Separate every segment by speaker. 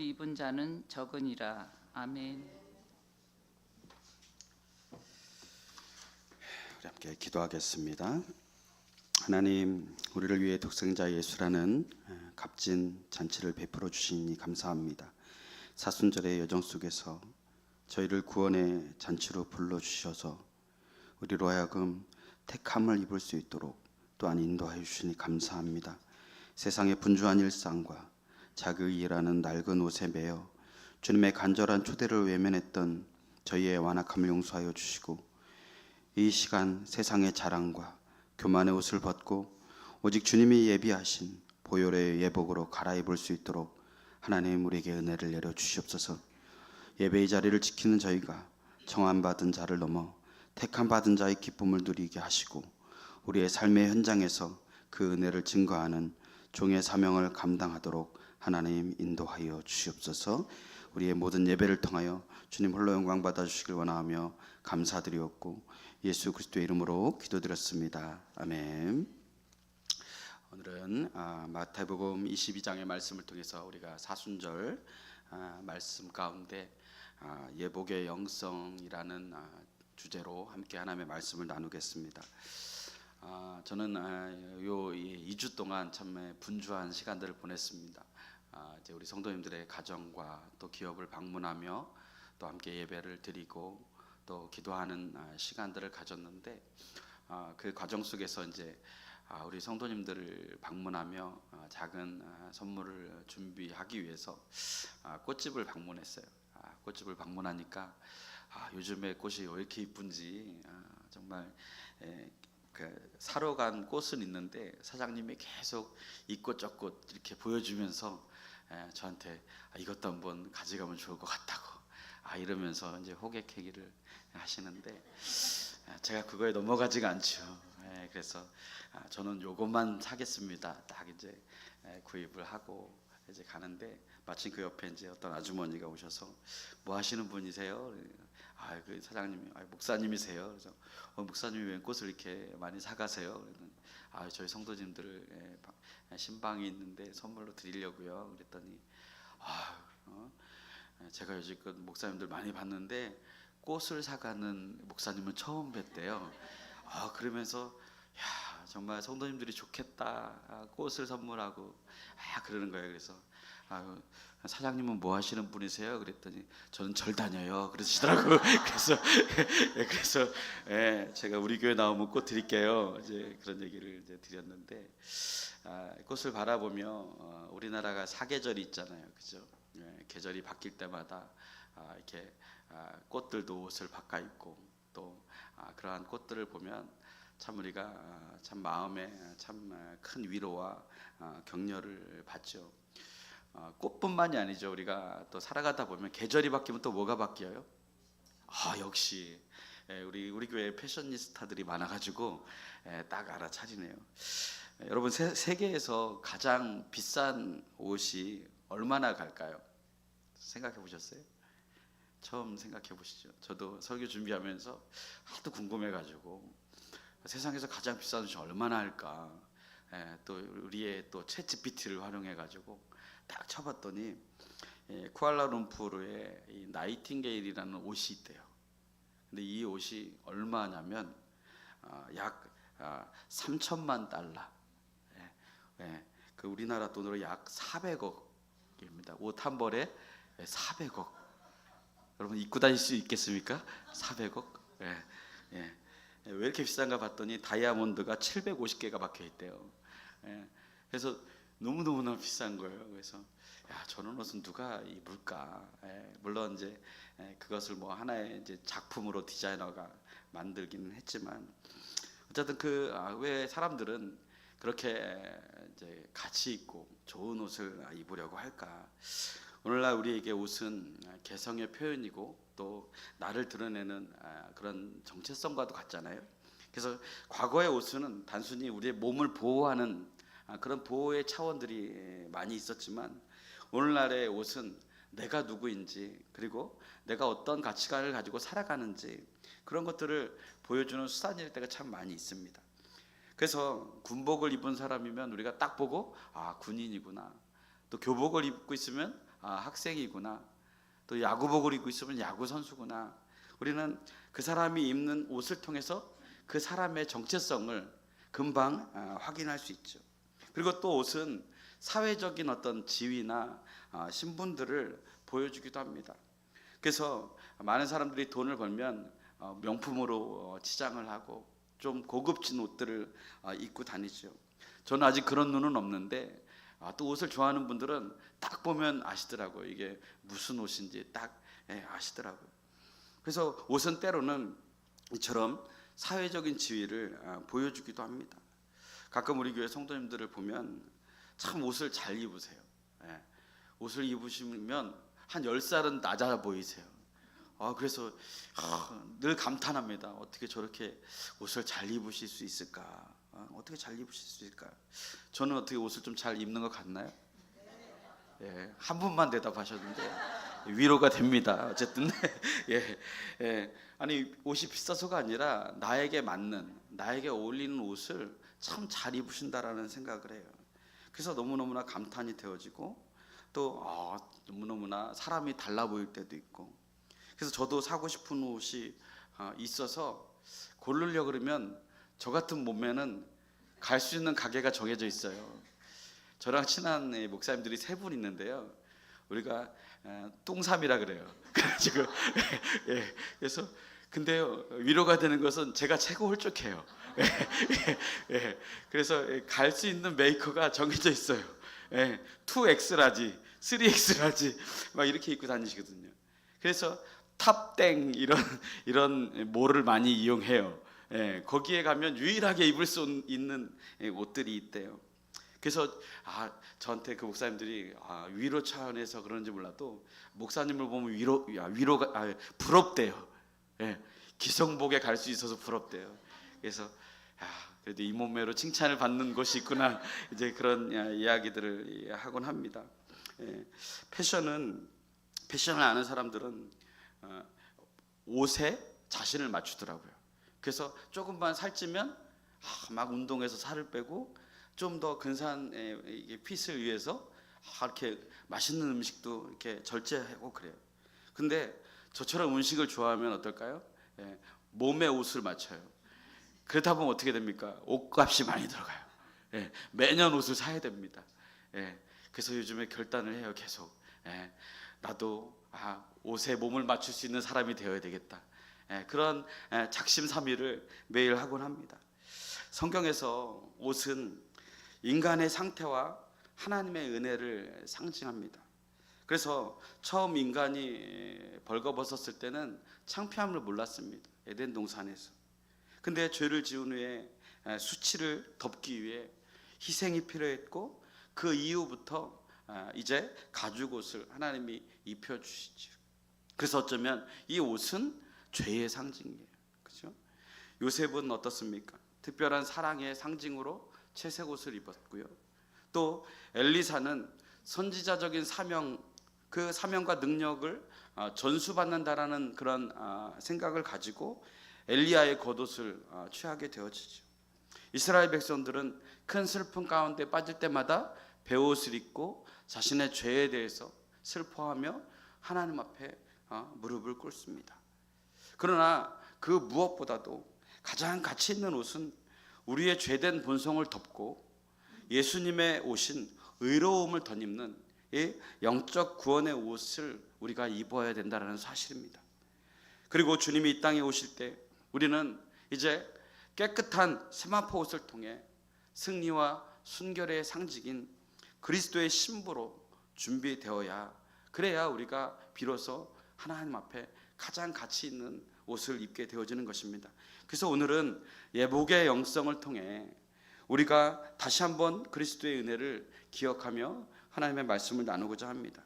Speaker 1: 입은 자는 적으니라. 아멘.
Speaker 2: 우리 함께 기도하겠습니다. 하나님, 우리를 위해 독생자 예수라는 값진 잔치를 베풀어 주시니 감사합니다. 사순절의 여정 속에서 저희를 구원의 잔치로 불러주셔서 우리로 하여금 택함을 입을 수 있도록 또한 인도하여 주시니 감사합니다. 세상의 분주한 일상과 자그이라는 낡은 옷에 매여 주님의 간절한 초대를 외면했던 저희의 완악함을 용서하여 주시고, 이 시간 세상의 자랑과 교만의 옷을 벗고 오직 주님이 예비하신 보혈의 예복으로 갈아입을 수 있도록 하나님 우리에게 은혜를 내려 주시옵소서. 예배의 자리를 지키는 저희가 청함받은 자를 넘어 택함받은 자의 기쁨을 누리게 하시고, 우리의 삶의 현장에서 그 은혜를 증거하는 종의 사명을 감당하도록 하나님 인도하여 주시옵소서. 우리의 모든 예배를 통하여 주님 홀로 영광 받아 주시길 원하며 감사드리옵고 예수 그리스도의 이름으로 기도드렸습니다. 아멘. 오늘은 마태복음 22장의 말씀을 통해서 우리가 사순절 말씀 가운데 예복의 영성이라는 주제로 함께 하나님의 말씀을 나누겠습니다. 저는 요 2주 동안 참 분주한 시간들을 보냈습니다. 이제 우리 성도님들의 가정과 또 기업을 방문하며 또 함께 예배를 드리고 또 기도하는 시간들을 가졌는데, 그 과정 속에서 이제 우리 성도님들을 방문하며 작은 선물을 준비하기 위해서 꽃집을 방문했어요. 꽃집을 방문하니까 요즘에 꽃이 왜 이렇게 이쁜지 정말 사러 간 꽃은 있는데 사장님이 계속 이 꽃 저 꽃 이렇게 보여주면서 저한테 이것도 한번 가져가면 좋을 것 같다고 이러면서 이제 호객행위를 하시는데, 제가 그거에 넘어가지가 않죠. 그래서 저는 요것만 사겠습니다. 딱 이제 구입을 하고 이제 가는데, 마침 그 옆에 이제 어떤 아주머니가 오셔서 뭐 하시는 분이세요? 그 사장님이 목사님이세요. 그래서 목사님이 웬 꽃을 이렇게 많이 사가세요? 저희 성도님들을 신방이 있는데 선물로 드리려고요. 그랬더니 제가 여지껏 목사님들 많이 봤는데 꽃을 사가는 목사님은 처음 뵀대요. 그러면서 정말 성도님들이 좋겠다, 꽃을 선물하고 그러는 거예요. 그래서 사장님은 뭐 하시는 분이세요? 그랬더니 저는 절 다녀요 그러시더라고요. 그래서 제가 우리 교회 나오면 꽃 드릴게요, 이제 그런 얘기를 이제 드렸는데, 꽃을 바라보며 우리나라가 사계절이 있잖아요, 그죠? 계절이 바뀔 때마다 이렇게 꽃들도 옷을 바꿔 입고 또 그러한 꽃들을 보면 참 우리가 참 마음에 참 큰 위로와 격려를 받죠. 꽃뿐만이 아니죠. 우리가 또 살아가다 보면 계절이 바뀌면 또 뭐가 바뀌어요? 역시 우리 교회 패셔니스타들이 많아가지고 딱 알아차리네요. 여러분, 세계에서 가장 비싼 옷이 얼마나 갈까요? 생각해 보셨어요? 처음 생각해 보시죠. 저도 설교 준비하면서 하도 궁금해가지고 세상에서 가장 비싼 옷이 얼마나 할까? 또 우리의 또 챗GPT를 활용해가지고 딱 쳐봤더니 쿠알라룸푸르에 이 나이팅게일이라는 옷이 있대요. 근데 이 옷이 얼마냐면 약 3천만 달러. 그 우리나라 돈으로 약 400억입니다. 옷 한 벌에 400억. 여러분 입고 다닐 수 있겠습니까? 400억? 왜 이렇게 비싼가 봤더니 다이아몬드가 750개가 박혀 있대요. 그래서 너무너무 비싼 거예요. 그래서 저런 옷은 누가 입을까? 물론 이제 그것을 뭐 하나의 이제 작품으로 디자이너가 만들기는 했지만, 어쨌든 왜 사람들은 그렇게 이제 가치 있고 좋은 옷을 입으려고 할까? 오늘날 우리에게 옷은 개성의 표현이고 또 나를 드러내는 그런 정체성과도 같잖아요. 그래서 과거의 옷은 단순히 우리의 몸을 보호하는 그런 보호의 차원들이 많이 있었지만, 오늘날의 옷은 내가 누구인지, 그리고 내가 어떤 가치관을 가지고 살아가는지, 그런 것들을 보여주는 수단일 때가 참 많이 있습니다. 그래서 군복을 입은 사람이면 우리가 딱 보고 군인이구나. 또 교복을 입고 있으면 학생이구나. 또 야구복을 입고 있으면 야구 선수구나. 우리는 그 사람이 입는 옷을 통해서 그 사람의 정체성을 금방 확인할 수 있죠. 그리고 또 옷은 사회적인 어떤 지위나 신분들을 보여주기도 합니다. 그래서 많은 사람들이 돈을 벌면 명품으로 치장을 하고 좀 고급진 옷들을 입고 다니죠. 저는 아직 그런 눈은 없는데 또 옷을 좋아하는 분들은 딱 보면 아시더라고요. 이게 무슨 옷인지 딱 아시더라고요. 그래서 옷은 때로는 이처럼 사회적인 지위를 보여주기도 합니다. 가끔 우리 교회 성도님들을 보면 참 옷을 잘 입으세요. 옷을 입으시면 한 10살은 낮아 보이세요. 그래서 늘 감탄합니다. 어떻게 저렇게 옷을 잘 입으실 수 있을까? 어떻게 잘 입으실 수 있을까? 저는 어떻게 옷을 좀 잘 입는 것 같나요? 한 분만 대답하셨는데 위로가 됩니다. 어쨌든 아니 옷이 비싸서가 아니라 나에게 맞는, 나에게 어울리는 옷을 참 잘 입으신다라는 생각을 해요. 그래서 너무너무나 감탄이 되어지고 또 너무너무나 사람이 달라 보일 때도 있고, 그래서 저도 사고 싶은 옷이 있어서 고르려고 그러면 저 같은 몸매는 갈 수 있는 가게가 정해져 있어요. 저랑 친한 목사님들이 3분 있는데요. 우리가 똥삼이라 그래요. 그래가지고 그래서 근데요, 위로가 되는 것은 제가 최고 홀쭉해요. 그래서 갈 수 있는 메이커가 정해져 있어요. 2X라지, 3X라지 막 이렇게 입고 다니시거든요. 그래서 탑땡 이런 몰을 많이 이용해요. 거기에 가면 유일하게 입을 수 있는 옷들이 있대요. 그래서 저한테 그 목사님들이 위로 차원에서 그런지 몰라도 목사님을 보면 위로가 부럽대요. 기성복에 갈 수 있어서 부럽대요. 그래서 그래도 이 몸매로 칭찬을 받는 곳이 있구나, 이제 그런 이야기들을 하곤 합니다. 패션을 아는 사람들은 옷에 자신을 맞추더라고요. 그래서 조금만 살찌면 막 운동해서 살을 빼고 좀 더 근사한 핏을 위해서 이렇게 맛있는 음식도 이렇게 절제하고 그래요. 근데 저처럼 음식을 좋아하면 어떨까요? 몸에 옷을 맞춰요. 그러다 보면 어떻게 됩니까? 옷값이 많이 들어가요. 매년 옷을 사야 됩니다. 그래서 요즘에 결단을 해요. 계속 나도 옷에 몸을 맞출 수 있는 사람이 되어야 되겠다. 그런 작심삼일을 매일 하곤 합니다. 성경에서 옷은 인간의 상태와 하나님의 은혜를 상징합니다. 그래서 처음 인간이 벌거벗었을 때는 창피함을 몰랐습니다. 에덴 동산에서. 근데 죄를 지은 후에 수치를 덮기 위해 희생이 필요했고, 그 이후부터 이제 가죽 옷을 하나님이 입혀주시죠. 그래서 어쩌면 이 옷은 죄의 상징이에요. 그렇죠? 요셉은 어떻습니까? 특별한 사랑의 상징으로 채색 옷을 입었고요. 또 엘리사는 선지자적인 사명, 그 사명과 능력을 전수받는다라는 그런 생각을 가지고 엘리야의 겉옷을 취하게 되어지죠. 이스라엘 백성들은 큰 슬픔 가운데 빠질 때마다 베옷을 입고 자신의 죄에 대해서 슬퍼하며 하나님 앞에 무릎을 꿇습니다. 그러나 그 무엇보다도 가장 가치 있는 옷은 우리의 죄된 본성을 덮고 예수님의 오신 의로움을 덧입는 이 영적 구원의 옷을 우리가 입어야 된다는 사실입니다. 그리고 주님이 이 땅에 오실 때 우리는 이제 깨끗한 세마포 옷을 통해 승리와 순결의 상징인 그리스도의 신부로 준비되어야, 그래야 우리가 비로소 하나님 앞에 가장 가치 있는 옷을 입게 되어지는 것입니다. 그래서 오늘은 예복의 영성을 통해 우리가 다시 한번 그리스도의 은혜를 기억하며 하나님의 말씀을 나누고자 합니다.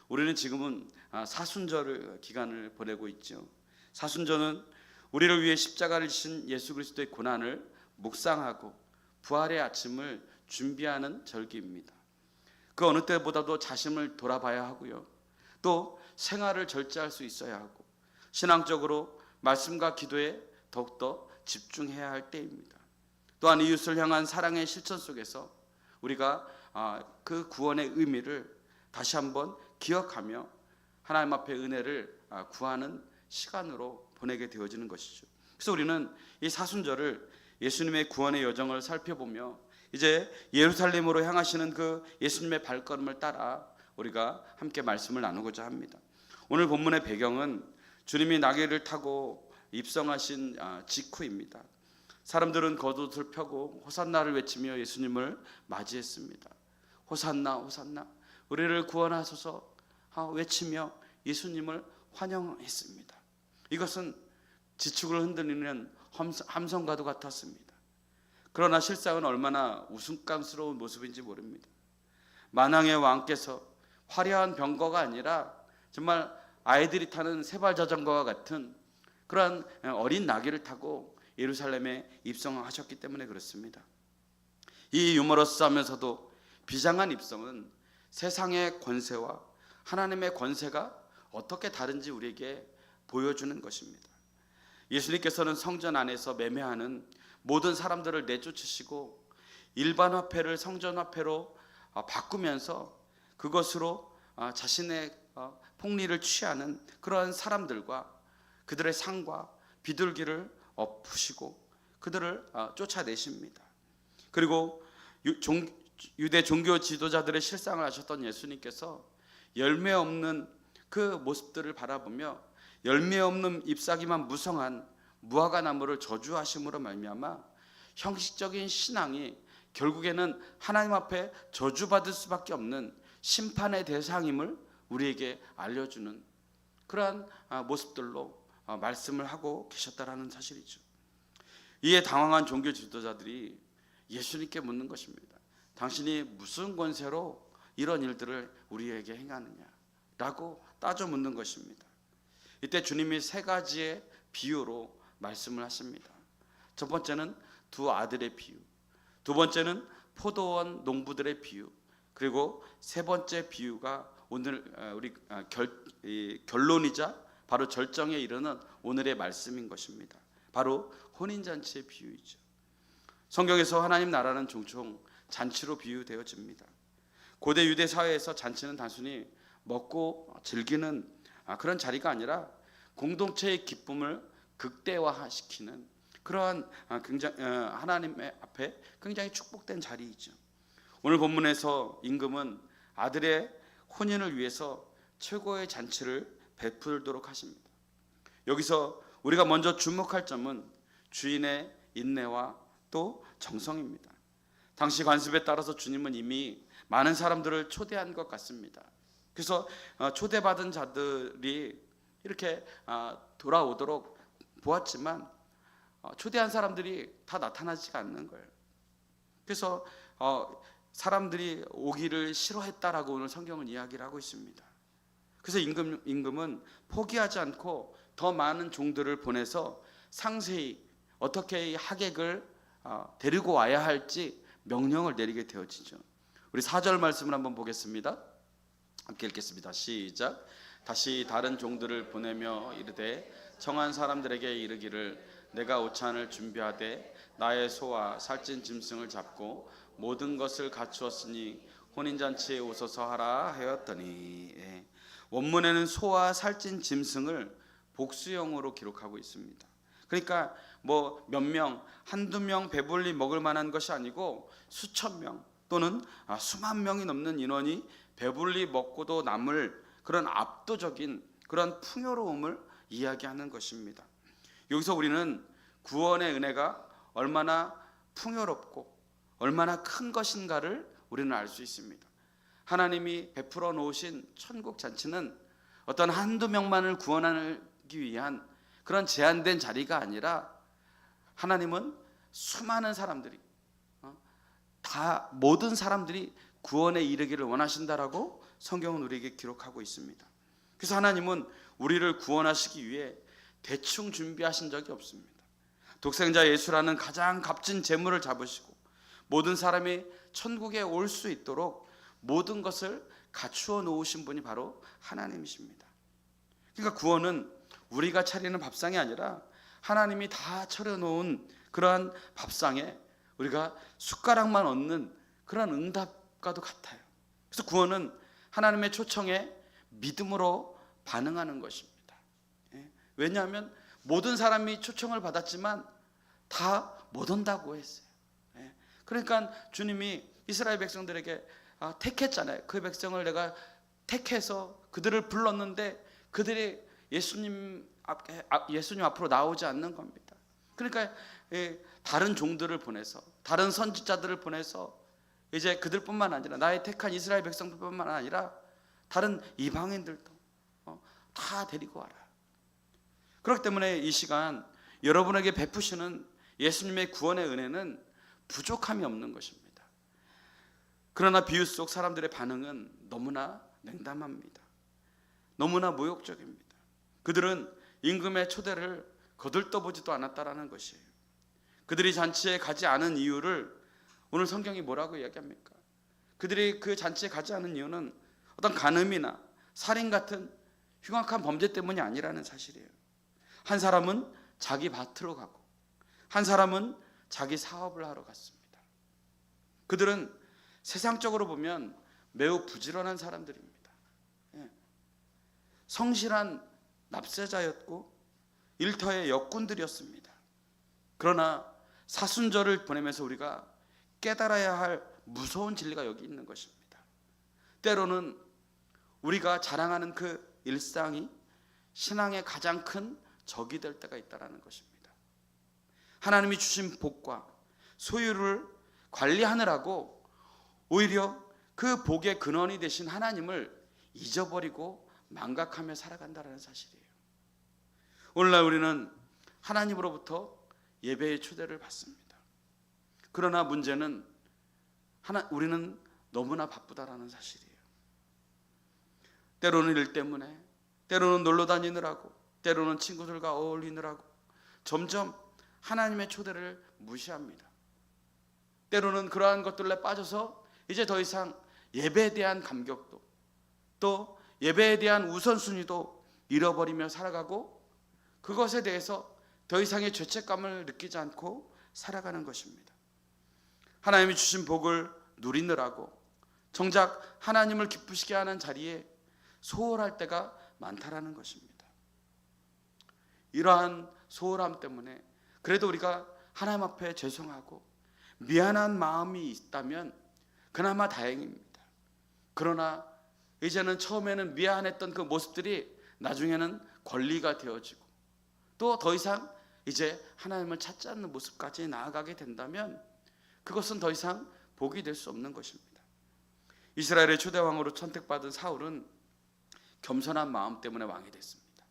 Speaker 2: 우리는 지금은 사순절 기간을 보내고 있죠. 사순절은 우리를 위해 십자가를 지신 예수 그리스도의 고난을 묵상하고 부활의 아침을 준비하는 절기입니다. 그 어느 때보다도 자신을 돌아봐야 하고요. 또 생활을 절제할 수 있어야 하고 신앙적으로 말씀과 기도에 더욱더 집중해야 할 때입니다. 또한 이웃을 향한 사랑의 실천 속에서 우리가 그 구원의 의미를 다시 한번 기억하며 하나님 앞에 은혜를 구하는 시간으로 보내게 되어지는 것이죠. 그래서 우리는 이 사순절을 예수님의 구원의 여정을 살펴보며 이제 예루살렘으로 향하시는 그 예수님의 발걸음을 따라 우리가 함께 말씀을 나누고자 합니다. 오늘 본문의 배경은 주님이 나귀를 타고 입성하신 직후입니다. 사람들은 겉옷을 펴고 호산나를 외치며 예수님을 맞이했습니다. 호산나 호산나 우리를 구원하소서 외치며 예수님을 환영했습니다. 이것은 지축을 흔들리는 함성과도 같았습니다. 그러나 실상은 얼마나 우스꽝스러운 모습인지 모릅니다. 만왕의 왕께서 화려한 병거가 아니라 정말 아이들이 타는 세발 자전거와 같은 그러한 어린 나귀를 타고 예루살렘에 입성하셨기 때문에 그렇습니다. 이 유머러스하면서도 비장한 입성은 세상의 권세와 하나님의 권세가 어떻게 다른지 우리에게 보여주는 것입니다. 예수님께서는 성전 안에서 매매하는 모든 사람들을 내쫓으시고 일반 화폐를 성전 화폐로 바꾸면서 그것으로 자신의 폭리를 취하는 그러한 사람들과 그들의 상과 비둘기를 엎으시고 그들을 쫓아내십니다. 그리고 유대 종교 지도자들의 실상을 아셨던 예수님께서 열매 없는 그 모습들을 바라보며 열매 없는 잎사귀만 무성한 무화과 나무를 저주하심으로 말미암아 형식적인 신앙이 결국에는 하나님 앞에 저주받을 수밖에 없는 심판의 대상임을 우리에게 알려주는 그러한 모습들로 말씀을 하고 계셨다라는 사실이죠. 이에 당황한 종교 지도자들이 예수님께 묻는 것입니다. 당신이 무슨 권세로 이런 일들을 우리에게 행하느냐라고 따져 묻는 것입니다. 이때 주님이 세 가지의 비유로 말씀을 하십니다. 첫 번째는 두 아들의 비유, 두 번째는 포도원 농부들의 비유, 그리고 세 번째 비유가 오늘 우리 결론이자 바로 절정에 이르는 오늘의 말씀인 것입니다. 바로 혼인잔치의 비유이죠. 성경에서 하나님 나라는 종종 잔치로 비유되어집니다. 고대 유대 사회에서 잔치는 단순히 먹고 즐기는 그런 자리가 아니라 공동체의 기쁨을 극대화시키는 그러한 하나님의 앞에 굉장히 축복된 자리이죠. 오늘 본문에서 임금은 아들의 혼인을 위해서 최고의 잔치를 베풀도록 하십니다. 여기서 우리가 먼저 주목할 점은 주인의 인내와 또 정성입니다. 당시 관습에 따라서 주님은 이미 많은 사람들을 초대한 것 같습니다. 그래서 초대받은 자들이 이렇게 돌아오도록 보았지만 초대한 사람들이 다 나타나지가 않는 거예요. 그래서 사람들이 오기를 싫어했다라고 오늘 성경은 이야기를 하고 있습니다. 그래서 임금은 포기하지 않고 더 많은 종들을 보내서 상세히 어떻게 이 하객을 데리고 와야 할지 명령을 내리게 되어지죠. 우리 4절 말씀을 한번 보겠습니다. 함께 읽겠습니다. 시작. 다시 다른 종들을 보내며 이르되 청한 사람들에게 이르기를 내가 오찬을 준비하되 나의 소와 살찐 짐승을 잡고 모든 것을 갖추었으니 혼인잔치에 오소서 하라 하였더니 원문에는 소와 살찐 짐승을 복수형으로 기록하고 있습니다. 그러니까 뭐 몇 명, 한두 명 배불리 먹을 만한 것이 아니고 수천 명 또는 수만 명이 넘는 인원이 배불리 먹고도 남을 그런 압도적인 그런 풍요로움을 이야기하는 것입니다. 여기서 우리는 구원의 은혜가 얼마나 풍요롭고 얼마나 큰 것인가를 우리는 알 수 있습니다. 하나님이 베풀어 놓으신 천국 잔치는 어떤 한두 명만을 구원하기 위한 그런 제한된 자리가 아니라 하나님은 수많은 사람들이 다 모든 사람들이 구원에 이르기를 원하신다라고 성경은 우리에게 기록하고 있습니다. 그래서 하나님은 우리를 구원하시기 위해 대충 준비하신 적이 없습니다. 독생자 예수라는 가장 값진 재물을 잡으시고 모든 사람이 천국에 올 수 있도록 모든 것을 갖추어 놓으신 분이 바로 하나님이십니다. 그러니까 구원은 우리가 차리는 밥상이 아니라 하나님이 다 차려놓은 그러한 밥상에 우리가 숟가락만 얹는 그런 응답과도 같아요. 그래서 구원은 하나님의 초청에 믿음으로 반응하는 것입니다. 왜냐하면 모든 사람이 초청을 받았지만 다 못 온다고 했어요. 그러니까 주님이 이스라엘 백성들에게 택했잖아요. 그 백성을 내가 택해서 그들을 불렀는데 그들이 예수님 앞으로 나오지 않는 겁니다. 그러니까 다른 종들을 보내서, 다른 선지자들을 보내서 이제 그들뿐만 아니라 나의 택한 이스라엘 백성들뿐만 아니라 다른 이방인들도 다 데리고 와라. 그렇기 때문에 이 시간 여러분에게 베푸시는 예수님의 구원의 은혜는 부족함이 없는 것입니다. 그러나 비유 속 사람들의 반응은 너무나 냉담합니다. 너무나 모욕적입니다. 그들은 임금의 초대를 거들떠보지도 않았다라는 것이에요. 그들이 잔치에 가지 않은 이유를 오늘 성경이 뭐라고 이야기합니까? 그들이 그 잔치에 가지 않은 이유는 어떤 간음이나 살인 같은 흉악한 범죄 때문이 아니라는 사실이에요. 한 사람은 자기 밭으로 가고 한 사람은 자기 사업을 하러 갔습니다. 그들은 세상적으로 보면 매우 부지런한 사람들입니다. 성실한 납세자였고 일터의 역군들이었습니다. 그러나 사순절을 보내면서 우리가 깨달아야 할 무서운 진리가 여기 있는 것입니다. 때로는 우리가 자랑하는 그 일상이 신앙의 가장 큰 적이 될 때가 있다는 것입니다. 하나님이 주신 복과 소유를 관리하느라고 오히려 그 복의 근원이 되신 하나님을 잊어버리고 망각하며 살아간다는 사실이에요. 오늘날 우리는 하나님으로부터 예배의 초대를 받습니다. 그러나 문제는 우리는 너무나 바쁘다라는 사실이에요. 때로는 일 때문에, 때로는 놀러 다니느라고, 때로는 친구들과 어울리느라고 점점 하나님의 초대를 무시합니다. 때로는 그러한 것들에 빠져서 이제 더 이상 예배에 대한 감격도 또 예배에 대한 우선순위도 잃어버리며 살아가고 그것에 대해서 더 이상의 죄책감을 느끼지 않고 살아가는 것입니다. 하나님이 주신 복을 누리느라고 정작 하나님을 기쁘시게 하는 자리에 소홀할 때가 많다라는 것입니다. 이러한 소홀함 때문에 그래도 우리가 하나님 앞에 죄송하고 미안한 마음이 있다면 그나마 다행입니다. 그러나 이제는 처음에는 미안했던 그 모습들이 나중에는 권리가 되어지고 또 더 이상 이제 하나님을 찾지 않는 모습까지 나아가게 된다면 그것은 더 이상 복이 될 수 없는 것입니다. 이스라엘의 초대왕으로 선택받은 사울은 겸손한 마음 때문에 왕이 됐습니다.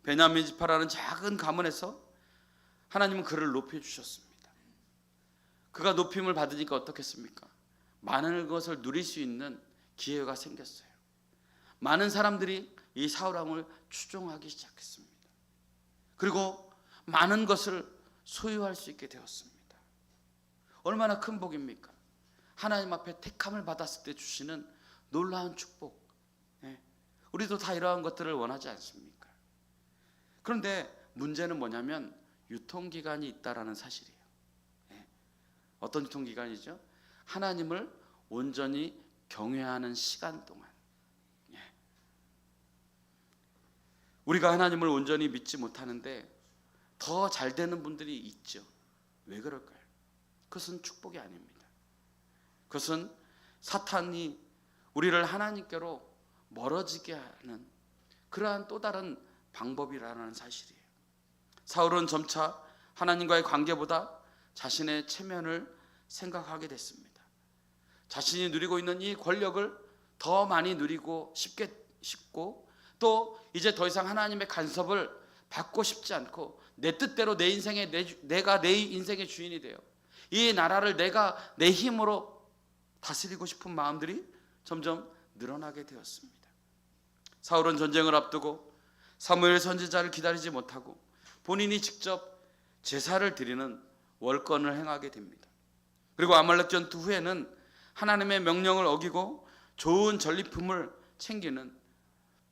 Speaker 2: 베냐민 지파라는 작은 가문에서 하나님은 그를 높여주셨습니다. 그가 높임을 받으니까 어떻겠습니까? 많은 것을 누릴 수 있는 기회가 생겼어요. 많은 사람들이 이 사울왕을 추종하기 시작했습니다. 그리고 많은 것을 소유할 수 있게 되었습니다. 얼마나 큰 복입니까? 하나님 앞에 택함을 받았을 때 주시는 놀라운 축복. 우리도 다 이러한 것들을 원하지 않습니까? 그런데 문제는 뭐냐면 유통기간이 있다라는 사실이에요. 어떤 유통기간이죠? 하나님을 온전히 경외하는 시간 동안. 우리가 하나님을 온전히 믿지 못하는데 더 잘 되는 분들이 있죠. 왜 그럴까요? 그것은 축복이 아닙니다. 그것은 사탄이 우리를 하나님께로 멀어지게 하는 그러한 또 다른 방법이라는 사실이에요. 사울은 점차 하나님과의 관계보다 자신의 체면을 생각하게 됐습니다. 자신이 누리고 있는 이 권력을 더 많이 누리고 싶고 또 이제 더 이상 하나님의 간섭을 받고 싶지 않고 내 뜻대로 내 인생의 내가 내 인생의 주인이 돼요. 이 나라를 내가 내 힘으로 다스리고 싶은 마음들이 점점 늘어나게 되었습니다. 사울은 전쟁을 앞두고 사무엘 선지자를 기다리지 못하고 본인이 직접 제사를 드리는 월권을 행하게 됩니다. 그리고 아말렉 전투 후에는 하나님의 명령을 어기고 좋은 전리품을 챙기는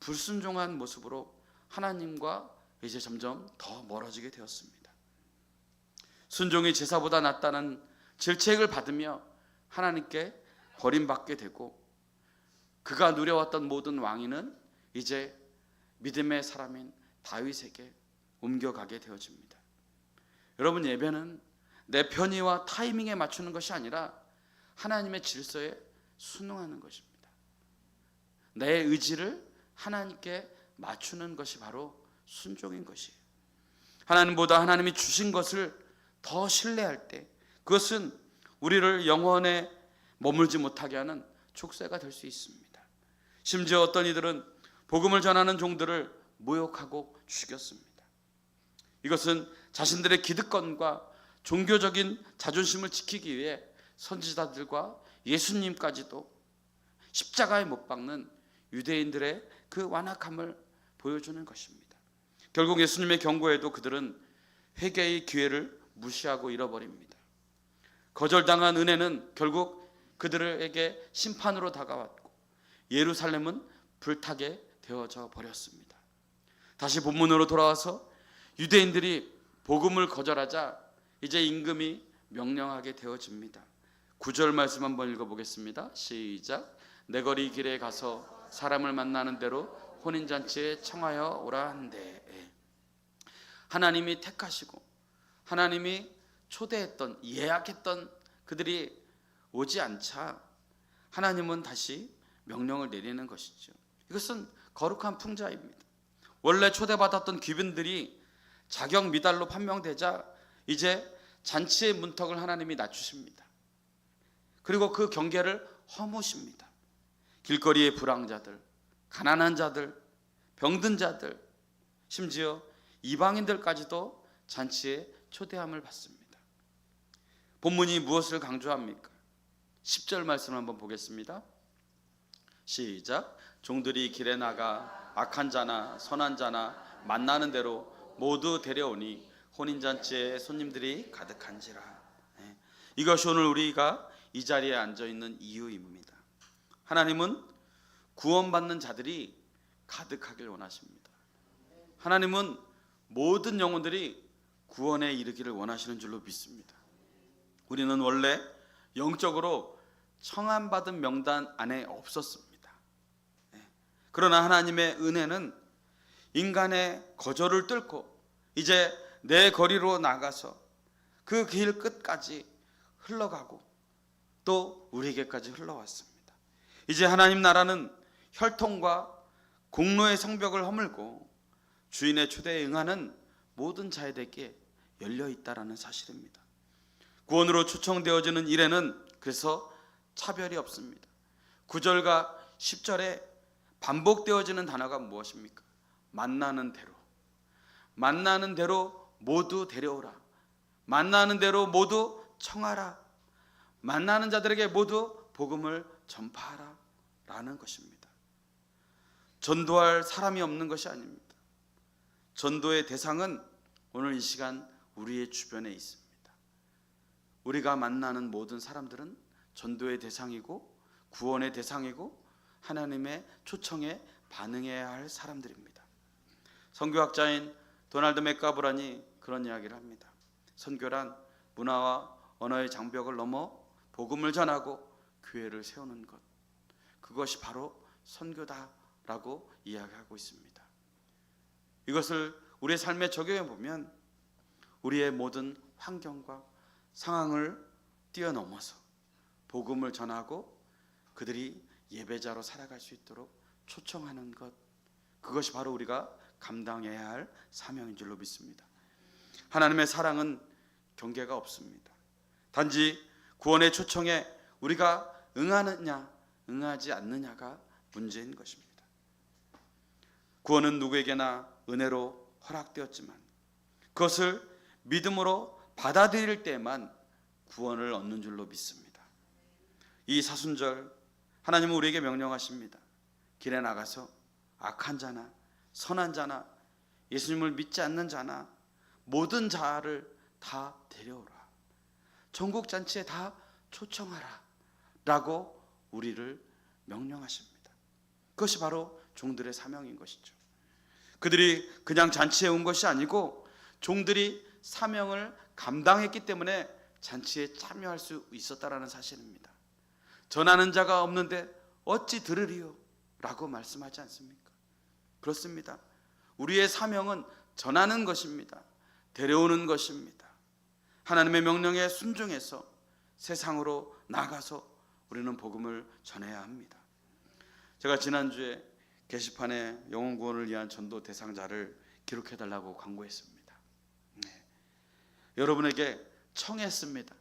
Speaker 2: 불순종한 모습으로 하나님과 이제 점점 더 멀어지게 되었습니다. 순종이 제사보다 낫다는 질책을 받으며 하나님께 버림받게 되고 그가 누려왔던 모든 왕위는 이제 믿음의 사람인 다윗에게 옮겨가게 되어집니다. 여러분, 예배는 내 편의와 타이밍에 맞추는 것이 아니라 하나님의 질서에 순응하는 것입니다. 내 의지를 하나님께 맞추는 것이 바로 순종인 것이에요. 하나님보다 하나님이 주신 것을 더 신뢰할 때 그것은 우리를 영원에 머물지 못하게 하는 촉새가 될 수 있습니다. 심지어 어떤 이들은 복음을 전하는 종들을 모욕하고 죽였습니다. 이것은 자신들의 기득권과 종교적인 자존심을 지키기 위해 선지자들과 예수님까지도 십자가에 못 박는 유대인들의 그 완악함을 보여주는 것입니다. 결국 예수님의 경고에도 그들은 회개의 기회를 무시하고 잃어버립니다. 거절당한 은혜는 결국 그들에게 심판으로 다가왔고 예루살렘은 불타게 되어져 버렸습니다. 다시 본문으로 돌아와서 유대인들이 복음을 거절하자 이제 임금이 명령하게 되어집니다. 9절 말씀 한번 읽어보겠습니다. 시작. 내 거리 길에 가서 사람을 만나는 대로 혼인잔치에 청하여 오라 한대. 하나님이 택하시고 하나님이 초대했던, 예약했던 그들이 오지 않자 하나님은 다시 명령을 내리는 것이죠. 이것은 거룩한 풍자입니다. 원래 초대받았던 귀빈들이 자격 미달로 판명되자 이제 잔치의 문턱을 하나님이 낮추십니다. 그리고 그 경계를 허무십니다. 길거리의 불황자들, 가난한 자들, 병든 자들, 심지어 이방인들까지도 잔치에 초대함을 받습니다. 본문이 무엇을 강조합니까? 10절 말씀을 한번 보겠습니다. 시작. 종들이 길에 나가 악한 자나 선한 자나 만나는 대로 모두 데려오니 혼인잔치에 손님들이 가득한지라. 이것이 오늘 우리가 이 자리에 앉아있는 이유입니다. 하나님은 구원받는 자들이 가득하길 원하십니다. 하나님은 모든 영혼들이 구원에 이르기를 원하시는 줄로 믿습니다. 우리는 원래 영적으로 청함받은 명단 안에 없었습니다. 그러나 하나님의 은혜는 인간의 거절을 뚫고 이제 내 거리로 나가서 그 길 끝까지 흘러가고 또 우리에게까지 흘러왔습니다. 이제 하나님 나라는 혈통과 공로의 성벽을 허물고 주인의 초대에 응하는 모든 자에게 열려 있다라는 사실입니다. 구원으로 초청되어지는 일에는 그래서 차별이 없습니다. 9절과 10절에 반복되어지는 단어가 무엇입니까? 만나는 대로. 만나는 대로 모두 데려오라. 만나는 대로 모두 청하라. 만나는 자들에게 모두 복음을 전파하라 라는 것입니다. 전도할 사람이 없는 것이 아닙니다. 전도의 대상은 오늘 이 시간 우리의 주변에 있습니다. 우리가 만나는 모든 사람들은 전도의 대상이고 구원의 대상이고 하나님의 초청에 반응해야 할 사람들입니다. 선교학자인 도널드 맥가브란이 그런 이야기를 합니다. 선교란 문화와 언어의 장벽을 넘어 복음을 전하고 교회를 세우는 것, 그것이 바로 선교다라고 이야기하고 있습니다. 이것을 우리의 삶에 적용해 보면 우리의 모든 환경과 상황을 뛰어넘어서 복음을 전하고 그들이 예배자로 살아갈 수 있도록 초청하는 것, 그것이 바로 우리가 감당해야 할 사명인 줄로 믿습니다. 하나님의 사랑은 경계가 없습니다. 단지 구원의 초청에 우리가 응하느냐 응하지 않느냐가 문제인 것입니다. 구원은 누구에게나 은혜로 허락되었지만 그것을 믿음으로 받아들일 때만 구원을 얻는 줄로 믿습니다. 이 사순절 하나님은 우리에게 명령하십니다. 길에 나가서 악한 자나 선한 자나 예수님을 믿지 않는 자나 모든 자를 다 데려오라. 전국잔치에 다 초청하라 라고 우리를 명령하십니다. 그것이 바로 종들의 사명인 것이죠. 그들이 그냥 잔치에 온 것이 아니고 종들이 사명을 감당했기 때문에 잔치에 참여할 수 있었다라는 사실입니다. 전하는 자가 없는데 어찌 들으리요? 라고 말씀하지 않습니까? 그렇습니다. 우리의 사명은 전하는 것입니다. 데려오는 것입니다. 하나님의 명령에 순종해서 세상으로 나가서 우리는 복음을 전해야 합니다. 제가 지난주에 게시판에 영혼 구원을 위한 전도 대상자를 기록해달라고 광고했습니다. 여러분에게 청했습니다.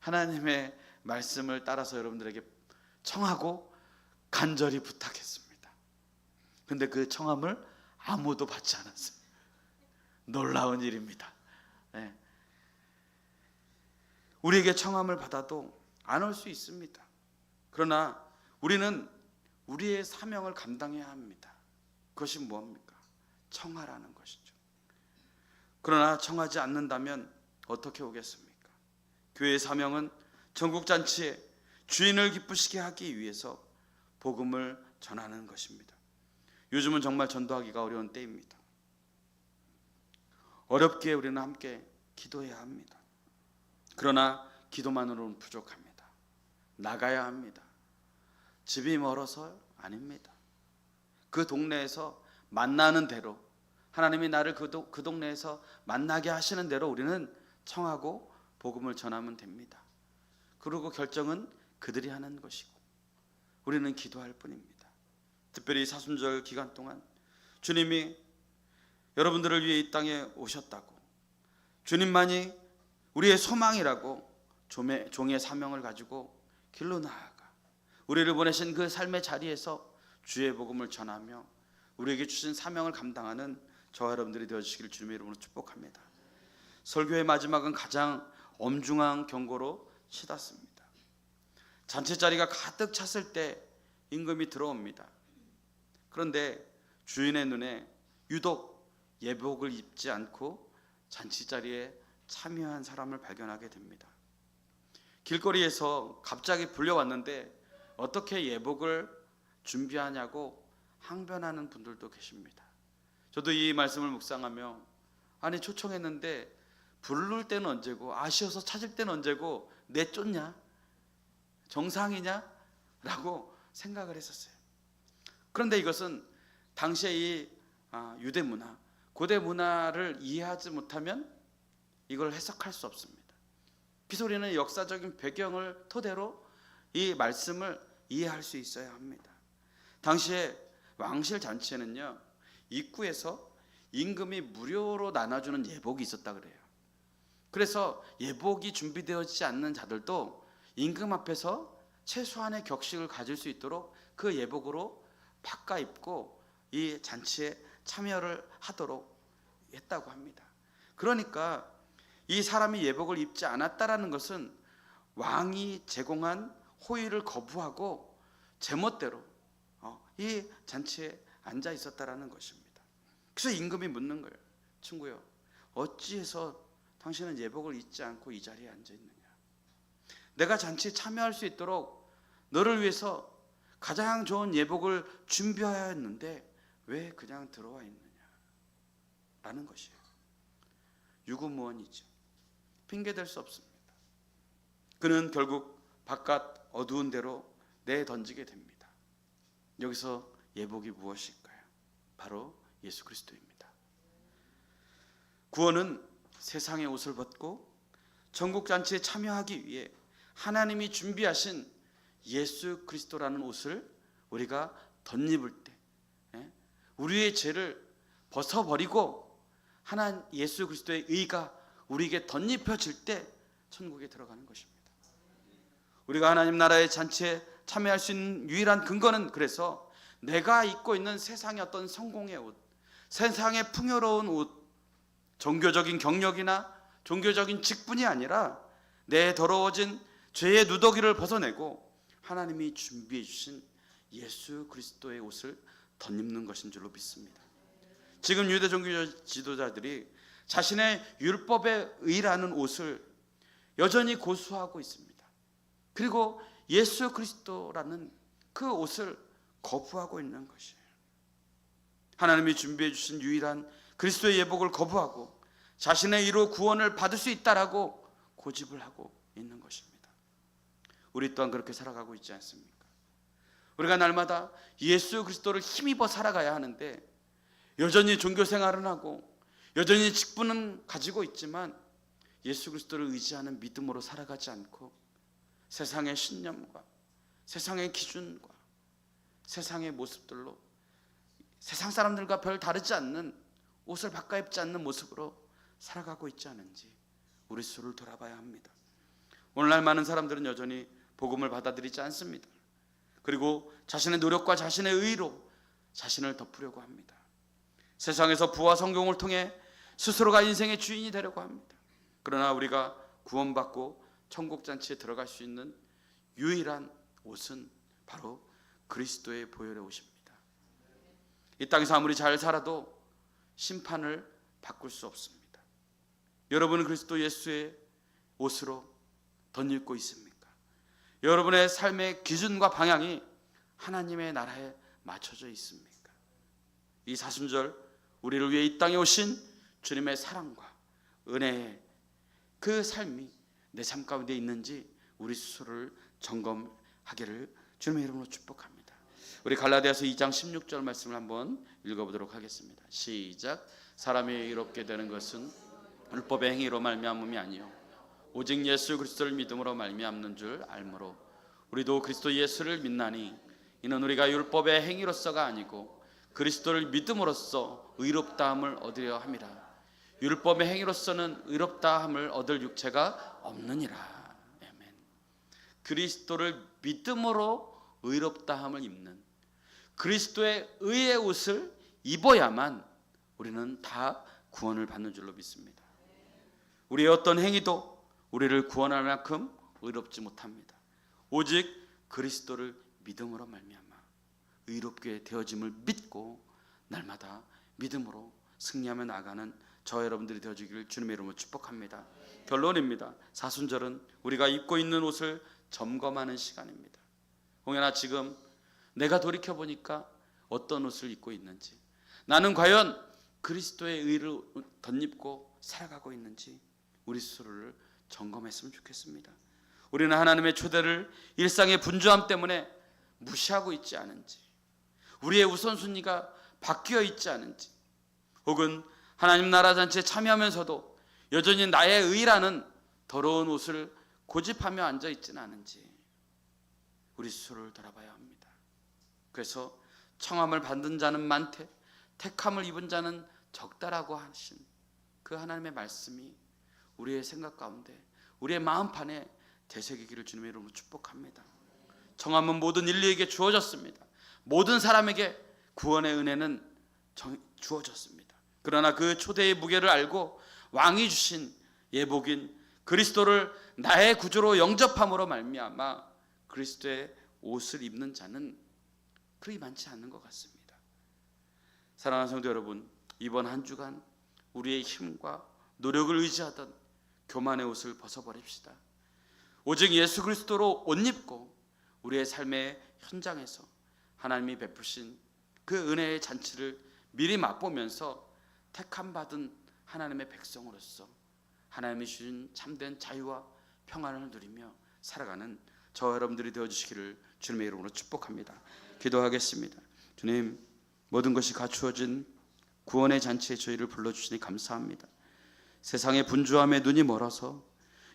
Speaker 2: 하나님의 말씀을 따라서 여러분들에게 청하고 간절히 부탁했습니다. 근데 그 청함을 아무도 받지 않았어요. 놀라운 일입니다. 우리에게 청함을 받아도 안 올 수 있습니다. 그러나 우리는 우리의 사명을 감당해야 합니다. 그것이 무엇입니까? 청하라는 것이죠. 그러나 청하지 않는다면 어떻게 오겠습니까? 교회의 사명은 전국잔치에 주인을 기쁘시게 하기 위해서 복음을 전하는 것입니다. 요즘은 정말 전도하기가 어려운 때입니다. 어렵기에 우리는 함께 기도해야 합니다. 그러나 기도만으로는 부족합니다. 나가야 합니다. 집이 멀어서 아닙니다. 그 동네에서 만나는 대로, 하나님이 나를 그 동네에서 만나게 하시는 대로 우리는 청하고 복음을 전하면 됩니다. 그리고 결정은 그들이 하는 것이고 우리는 기도할 뿐입니다. 특별히 사순절 기간 동안 주님이 여러분들을 위해 이 땅에 오셨다고, 주님만이 우리의 소망이라고 종의 사명을 가지고 길로 나아가 우리를 보내신 그 삶의 자리에서 주의 복음을 전하며 우리에게 주신 사명을 감당하는 저와 여러분들이 되어주시기를 주님의 이름으로 축복합니다. 설교의 마지막은 가장 엄중한 경고로 치닫습니다. 잔치 자리가 가득 찼을 때 임금이 들어옵니다. 그런데 주인의 눈에 유독 예복을 입지 않고 잔치 자리에 참여한 사람을 발견하게 됩니다. 길거리에서 갑자기 불려왔는데 어떻게 예복을 준비하냐고 항변하는 분들도 계십니다. 저도 이 말씀을 묵상하며 아니 초청했는데 부를 때는 언제고 아쉬워서 찾을 때는 언제고 내쫓냐? 정상이냐? 라고 생각을 했었어요. 그런데 이것은 당시의 이 유대 문화, 고대 문화를 이해하지 못하면 이걸 해석할 수 없습니다. 피소리는 역사적인 배경을 토대로 이 말씀을 이해할 수 있어야 합니다. 당시에 왕실 잔치에는요, 입구에서 임금이 무료로 나눠주는 예복이 있었다 그래요. 그래서 예복이 준비되어지지 않는 자들도 임금 앞에서 최소한의 격식을 가질 수 있도록 그 예복으로 바꿔 입고 이 잔치에 참여를 하도록 했다고 합니다. 그러니까 이 사람이 예복을 입지 않았다라는 것은 왕이 제공한 호의를 거부하고 제멋대로 이 잔치에 앉아 있었다라는 것입니다. 그래서 임금이 묻는 거예요. 친구요, 어찌해서 당신은 예복을 입지 않고 이 자리에 앉아 있느냐? 내가 잔치에 참여할 수 있도록 너를 위해서 가장 좋은 예복을 준비해야 했는데 왜 그냥 들어와 있느냐? 라는 것이에요. 유구무원이죠. 핑계댈 수 없습니다. 그는 결국 바깥 어두운 데로 내던지게 됩니다. 여기서 예복이 무엇일까요? 바로 예수 그리스도입니다. 구원은 세상의 옷을 벗고 전국잔치에 참여하기 위해 하나님이 준비하신 예수 그리스도라는 옷을 우리가 덧입을 때, 우리의 죄를 벗어버리고 예수 그리스도의 의가 우리에게 덧입혀질 때 천국에 들어가는 것입니다. 우리가 하나님 나라의 잔치에 참여할 수 있는 유일한 근거는 그래서 내가 입고 있는 세상의 어떤 성공의 옷, 세상의 풍요로운 옷, 종교적인 경력이나 종교적인 직분이 아니라 내 더러워진 죄의 누더기를 벗어내고 하나님이 준비해 주신 예수 그리스도의 옷을 덧입는 것인 줄로 믿습니다. 지금 유대 종교 지도자들이 자신의 율법의 의라는 옷을 여전히 고수하고 있습니다. 그리고 예수 그리스도라는 그 옷을 거부하고 있는 것이에요. 하나님이 준비해 주신 유일한 그리스도의 예복을 거부하고 자신의 의로 구원을 받을 수 있다라고 고집을 하고 있는 것입니다. 우리 또한 그렇게 살아가고 있지 않습니까? 우리가 날마다 예수 그리스도를 힘입어 살아가야 하는데 여전히 종교 생활은 하고 여전히 직분은 가지고 있지만 예수 그리스도를 의지하는 믿음으로 살아가지 않고 세상의 신념과 세상의 기준과 세상의 모습들로 세상 사람들과 별 다르지 않는 옷을 바꿔 입지 않는 모습으로 살아가고 있지 않은지 우리 스스로를 돌아봐야 합니다. 오늘날 많은 사람들은 여전히 복음을 받아들이지 않습니다. 그리고 자신의 노력과 자신의 의로 자신을 덮으려고 합니다. 세상에서 부와 성공을 통해 스스로가 인생의 주인이 되려고 합니다. 그러나 우리가 구원받고 천국잔치에 들어갈 수 있는 유일한 옷은 바로 그리스도의 보혈의 옷입니다. 이 땅에서 아무리 잘 살아도 심판을 바꿀 수 없습니다. 여러분은 그리스도 예수의 옷으로 덧입고 있습니까? 여러분의 삶의 기준과 방향이 하나님의 나라에 맞춰져 있습니까? 이 사순절 우리를 위해 이 땅에 오신 주님의 사랑과 은혜의 그 삶이 내 삶 가운데 있는지 우리 스스로를 점검하기를 주님의 이름으로 축복합니다. 우리 갈라디아서 2장 16절 말씀을 한번 읽어보도록 하겠습니다. 시작. 사람이 의롭게 되는 것은 율법의 행위로 말미암음이 아니요 오직 예수 그리스도를 믿음으로 말미암는 줄 알므로 우리도 그리스도 예수를 믿나니 이는 우리가 율법의 행위로서가 아니고 그리스도를 믿음으로써 의롭다함을 얻으려 함이라. 율법의 행위로서는 의롭다함을 얻을 육체가 없느니라. 아멘. 그리스도를 믿음으로 의롭다함을 입는 그리스도의 의의 옷을 입어야만 우리는 다 구원을 받는 줄로 믿습니다. 우리의 어떤 행위도 우리를 구원할 만큼 의롭지 못합니다. 오직 그리스도를 믿음으로 말미암아 의롭게 되어짐을 믿고 날마다 믿음으로 승리하며 나가는 저 여러분들이 되어주기를 주님의 이름으로 축복합니다. 결론입니다. 사순절은 우리가 입고 있는 옷을 점검하는 시간입니다. 홍연아, 지금 내가 돌이켜보니까 어떤 옷을 입고 있는지, 나는 과연 그리스도의 의를 덧입고 살아가고 있는지 우리 스스로를 점검했으면 좋겠습니다. 우리는 하나님의 초대를 일상의 분주함 때문에 무시하고 있지 않은지, 우리의 우선순위가 바뀌어 있지 않은지, 혹은 하나님 나라 잔치에 참여하면서도 여전히 나의 의라는 더러운 옷을 고집하며 앉아 있지는 않은지 우리 스스로를 돌아봐야 합니다. 그래서 청함을 받은 자는 많되 택함을 입은 자는 적다라고 하신 그 하나님의 말씀이 우리의 생각 가운데 우리의 마음판에 되새기기를 주님의 이름으로 축복합니다. 청함은 모든 인류에게 주어졌습니다. 모든 사람에게 구원의 은혜는 주어졌습니다. 그러나 그 초대의 무게를 알고 왕이 주신 예복인 그리스도를 나의 구주로 영접함으로 말미암아 그리스도의 옷을 입는 자는 그리 많지 않는 것 같습니다. 사랑하는 성도 여러분, 이번 한 주간 우리의 힘과 노력을 의지하던 교만의 옷을 벗어버립시다. 오직 예수 그리스도로 옷 입고 우리의 삶의 현장에서 하나님이 베푸신 그 은혜의 잔치를 미리 맛보면서 택함 받은 하나님의 백성으로서 하나님이 주신 참된 자유와 평안을 누리며 살아가는 저 여러분들이 되어주시기를 주님의 이름으로 축복합니다. 기도하겠습니다. 주님, 모든 것이 갖추어진 구원의 잔치에 저희를 불러주시니 감사합니다. 세상의 분주함에 눈이 멀어서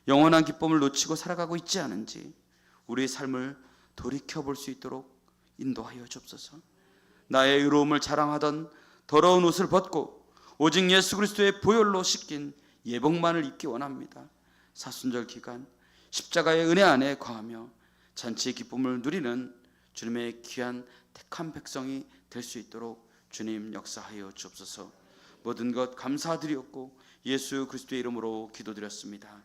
Speaker 2: 영원한 기쁨을 놓치고 살아가고 있지 않은지 우리의 삶을 돌이켜볼 수 있도록 인도하여 주옵소서. 나의 의로움을 자랑하던 더러운 옷을 벗고 오직 예수 그리스도의 보혈로 씻긴 예복만을 입기 원합니다. 사순절 기간 십자가의 은혜 안에 거하며 잔치의 기쁨을 누리는 주님의 귀한 택한 백성이 될 수 있도록 주님 역사하여 주옵소서. 모든 것 감사드리옵고 예수 그리스도의 이름으로 기도드렸습니다.